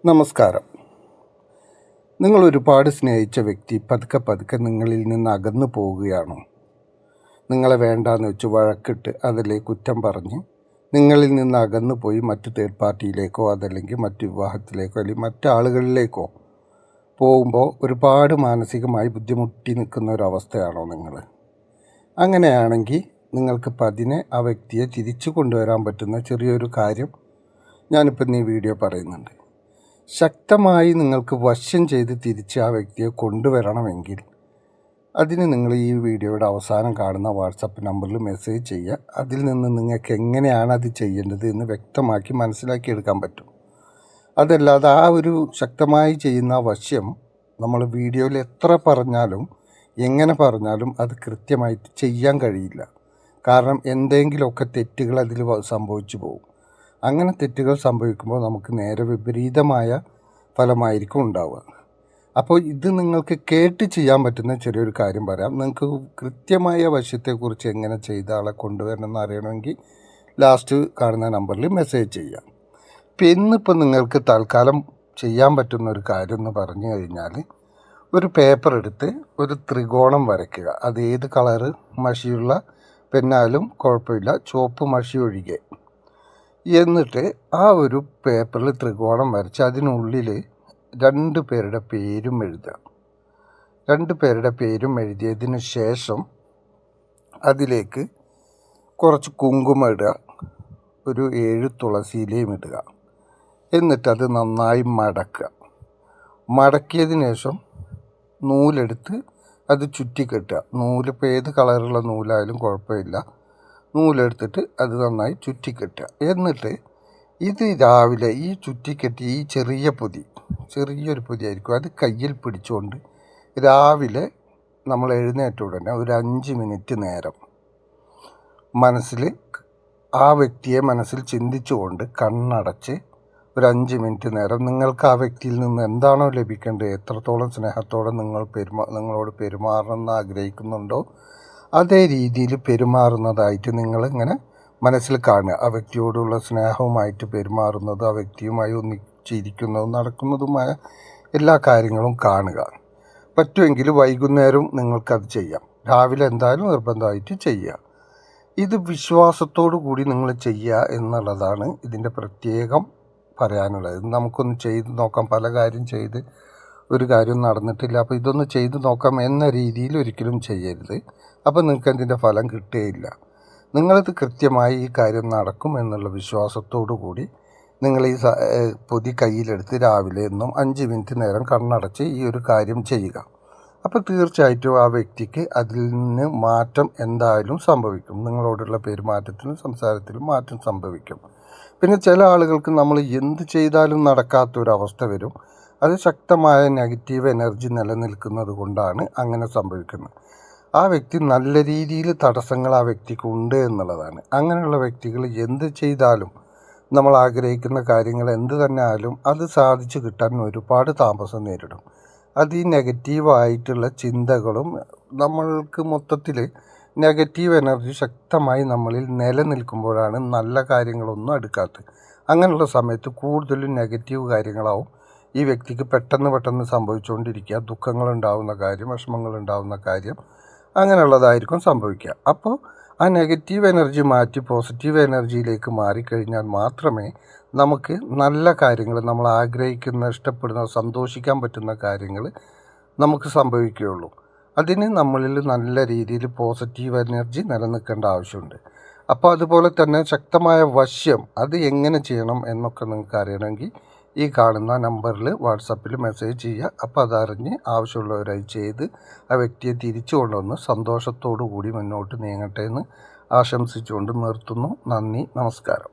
നമസ്കാരം. നിങ്ങൾ ഒരുപാട് സ്നേഹിച്ച വ്യക്തി പതുക്കെ നിങ്ങളിൽ നിന്ന് അകന്നു പോവുകയാണോ? നിങ്ങളെ വേണ്ടാന്ന് വെച്ച് വഴക്കിട്ട് അതിലെ കുറ്റം പറഞ്ഞ് നിങ്ങളിൽ നിന്ന് അകന്നു പോയി മറ്റു തേർഡ് പാർട്ടിയിലേക്കോ അതല്ലെങ്കിൽ മറ്റു വിവാഹത്തിലേക്കോ അല്ലെങ്കിൽ മറ്റാളുകളിലേക്കോ പോകുമ്പോൾ ഒരുപാട് മാനസികമായി ബുദ്ധിമുട്ടി നിൽക്കുന്ന ഒരവസ്ഥയാണോ നിങ്ങൾ? അങ്ങനെയാണെങ്കിൽ നിങ്ങൾക്ക് പതിനെ ആ വ്യക്തിയെ തിരിച്ചു കൊണ്ടുവരാൻ പറ്റുന്ന ചെറിയൊരു കാര്യം ഞാനിപ്പം ഈ വീഡിയോ പറയുന്നുണ്ട്. ശക്തമായി നിങ്ങൾക്ക് വശം ചെയ്ത് തിരിച്ച് ആ വ്യക്തിയെ കൊണ്ടുവരണമെങ്കിൽ അതിന് നിങ്ങൾ ഈ വീഡിയോയുടെ അവസാനം കാണുന്ന വാട്സപ്പ് നമ്പറിൽ മെസ്സേജ് ചെയ്യുക. അതിൽ നിന്ന് നിങ്ങൾക്ക് എങ്ങനെയാണ് അത് ചെയ്യേണ്ടത് എന്ന് വ്യക്തമാക്കി മനസ്സിലാക്കിയെടുക്കാൻ പറ്റും. അതല്ലാതെ ആ ഒരു ശക്തമായി ചെയ്യുന്ന വശം നമ്മൾ വീഡിയോയിൽ എത്ര പറഞ്ഞാലും എങ്ങനെ പറഞ്ഞാലും അത് കൃത്യമായിട്ട് ചെയ്യാൻ കഴിയില്ല. കാരണം എന്തെങ്കിലുമൊക്കെ തെറ്റുകൾ അതിൽ സംഭവിച്ചു പോകും. അങ്ങനെ തെറ്റുകൾ സംഭവിക്കുമ്പോൾ നമുക്ക് നേരെ വിപരീതമായ ഫലമായിരിക്കും ഉണ്ടാവുക. അപ്പോൾ ഇത് നിങ്ങൾക്ക് കേട്ട് ചെയ്യാൻ പറ്റുന്ന ചെറിയൊരു കാര്യം പറയാം. നിങ്ങൾക്ക് കൃത്യമായ വശത്തെക്കുറിച്ച് എങ്ങനെ ചെയ്ത ആളെ കൊണ്ടുവരണമെന്ന് അറിയണമെങ്കിൽ ലാസ്റ്റ് കാണുന്ന നമ്പറിൽ മെസ്സേജ് ചെയ്യാം. ഇന്നിപ്പോൾ നിങ്ങൾക്ക് തൽക്കാലം ചെയ്യാൻ പറ്റുന്ന ഒരു കാര്യം എന്ന് പറഞ്ഞു കഴിഞ്ഞാൽ, ഒരു പേപ്പർ എടുത്ത് ഒരു ത്രികോണം വരയ്ക്കുക. അത് ഏത് കളറ് മഷിയുള്ള പെന്നാലും കുഴപ്പമില്ല, ചുവപ്പ് മഷി ഒഴികെ. എന്നിട്ട് ആ ഒരു പേപ്പറിൽ ത്രികോണം വരച്ച് അതിനുള്ളിൽ 2 പേരുടെ പേരും എഴുതുക. 2 പേരുടെ പേരും എഴുതിയതിന് ശേഷം അതിലേക്ക് കുറച്ച് കുങ്കുമം ഇടുക, ഒരു 7 തുളസിയിലയും ഇടുക. എന്നിട്ടത് നന്നായി മടക്കുക. മടക്കിയതിന് ശേഷം നൂലെടുത്ത് അത് ചുറ്റിക്കെട്ടുക. നൂലിപ്പോൾ ഏത് കളറുള്ള നൂലായാലും കുഴപ്പമില്ല. നൂലെടുത്തിട്ട് അത് നന്നായി ചുറ്റിക്കെട്ടുക. എന്നിട്ട് ഇത് രാവിലെ ഈ ചുറ്റിക്കെട്ടി ഈ ചെറിയൊരു പൊതി ആയിരിക്കും, അത് കയ്യിൽ പിടിച്ചുകൊണ്ട് രാവിലെ നമ്മൾ എഴുന്നേറ്റ ഉടനെ ഒരു 5 മിനിറ്റ് നേരം ആ വ്യക്തിയെ മനസ്സിൽ ചിന്തിച്ചുകൊണ്ട് കണ്ണടച്ച് ഒരു 5 മിനിറ്റ് നേരം നിങ്ങൾക്ക് ആ വ്യക്തിയിൽ നിന്ന് എന്താണോ ലഭിക്കേണ്ടത്, എത്രത്തോളം സ്നേഹത്തോടെ നിങ്ങളോട് പെരുമാറണമെന്ന് ആഗ്രഹിക്കുന്നുണ്ടോ അതേ രീതിയിൽ പെരുമാറുന്നതായിട്ട് നിങ്ങളിങ്ങനെ മനസ്സിൽ കാണുക. ആ വ്യക്തിയോടുള്ള സ്നേഹവുമായിട്ട് പെരുമാറുന്നത്, ആ വ്യക്തിയുമായി ഒന്നിച്ചിരിക്കുന്നതും നടക്കുന്നതുമായ എല്ലാ കാര്യങ്ങളും കാണുക. പറ്റുമെങ്കിൽ വൈകുന്നേരം നിങ്ങൾക്കത് ചെയ്യാം. രാവിലെ എന്തായാലും നിർബന്ധമായിട്ട് ചെയ്യുക. ഇത് വിശ്വാസത്തോടു കൂടി നിങ്ങൾ ചെയ്യുക എന്നുള്ളതാണ് ഇതിൻ്റെ പ്രത്യേകം പറയാനുള്ളത്. നമുക്കൊന്ന് ചെയ്ത് നോക്കാം. പല കാര്യം ചെയ്ത് ഒരു കാര്യം നടന്നിട്ടില്ല, അപ്പോൾ ഇതൊന്ന് ചെയ്ത് നോക്കാം എന്ന രീതിയിൽ ഒരിക്കലും ചെയ്യരുത്. അപ്പോൾ നിങ്ങൾക്ക് അതിൻ്റെ ഫലം കിട്ടുകയില്ല. നിങ്ങളിത് കൃത്യമായി ഈ കാര്യം നടക്കും എന്നുള്ള വിശ്വാസത്തോടു കൂടി നിങ്ങൾ ഈ പൊതി കയ്യിലെടുത്ത് രാവിലെ എന്നും 5 മിനിറ്റ് നേരം കണ്ണടച്ച് ഈ ഒരു കാര്യം ചെയ്യുക. അപ്പോൾ തീർച്ചയായിട്ടും ആ വ്യക്തിക്ക് അതിൽ നിന്ന് മാറ്റം എന്തായാലും സംഭവിക്കും. നിങ്ങളോടുള്ള പെരുമാറ്റത്തിലും സംസാരത്തിലും മാറ്റം സംഭവിക്കും. പിന്നെ ചില ആളുകൾക്ക് നമ്മൾ എന്ത് ചെയ്താലും നടക്കാത്തൊരവസ്ഥ വരും. അത് ശക്തമായ നെഗറ്റീവ് എനർജി നിലനിൽക്കുന്നത് കൊണ്ടാണ് അങ്ങനെ സംഭവിക്കുന്നത്. ആ വ്യക്തി നല്ല രീതിയിൽ തടസ്സങ്ങൾ ആ വ്യക്തിക്ക് ഉണ്ട് എന്നുള്ളതാണ്. അങ്ങനെയുള്ള വ്യക്തികൾ എന്ത് ചെയ്താലും, നമ്മൾ ആഗ്രഹിക്കുന്ന കാര്യങ്ങൾ എന്ത് തന്നെ ആയാലും അത് സാധിച്ചു കിട്ടാൻ ഒരുപാട് താമസം നേരിടും. അത് ഈ നെഗറ്റീവായിട്ടുള്ള ചിന്തകളും നമ്മൾക്ക് മൊത്തത്തിൽ നെഗറ്റീവ് എനർജി ശക്തമായി നമ്മളിൽ നിലനിൽക്കുമ്പോഴാണ് നല്ല കാര്യങ്ങളൊന്നും അടുക്കാത്തത്. അങ്ങനെയുള്ള സമയത്ത് കൂടുതലും നെഗറ്റീവ് കാര്യങ്ങളാവും ഈ വ്യക്തിക്ക് പെട്ടെന്ന് സംഭവിച്ചുകൊണ്ടിരിക്കുക. ദുഃഖങ്ങളുണ്ടാവുന്ന കാര്യം, വിഷമങ്ങളുണ്ടാവുന്ന കാര്യം, അങ്ങനെയുള്ളതായിരിക്കും സംഭവിക്കുക. അപ്പോൾ ആ നെഗറ്റീവ് എനർജി മാറ്റി പോസിറ്റീവ് എനർജിയിലേക്ക് മാറിക്കഴിഞ്ഞാൽ മാത്രമേ നമുക്ക് നല്ല കാര്യങ്ങൾ, നമ്മൾ ആഗ്രഹിക്കുന്ന, ഇഷ്ടപ്പെടുന്ന, സന്തോഷിക്കാൻ പറ്റുന്ന കാര്യങ്ങൾ നമുക്ക് സംഭവിക്കുകയുള്ളൂ. അതിന് നമ്മളിൽ നല്ല രീതിയിൽ പോസിറ്റീവ് എനർജി നിലനിൽക്കേണ്ട ആവശ്യമുണ്ട്. അപ്പോൾ അതുപോലെ തന്നെ ശക്തമായ വശ്യം അത് എങ്ങനെ ചെയ്യണം എന്നൊക്കെ നിങ്ങൾക്ക് അറിയണമെങ്കിൽ ഈ കാണുന്ന നമ്പറിൽ വാട്സപ്പിൽ മെസ്സേജ് ചെയ്യുക. അപ്പോൾ അതറിഞ്ഞ് ആവശ്യമുള്ളവരായി ചെയ്ത് ആ വ്യക്തിയെ തിരിച്ചു കൊണ്ടുവന്ന് സന്തോഷത്തോടു കൂടി മുന്നോട്ട് നീങ്ങട്ടെ എന്ന് ആശംസിച്ചുകൊണ്ട് നിർത്തുന്നു. നന്ദി, നമസ്കാരം.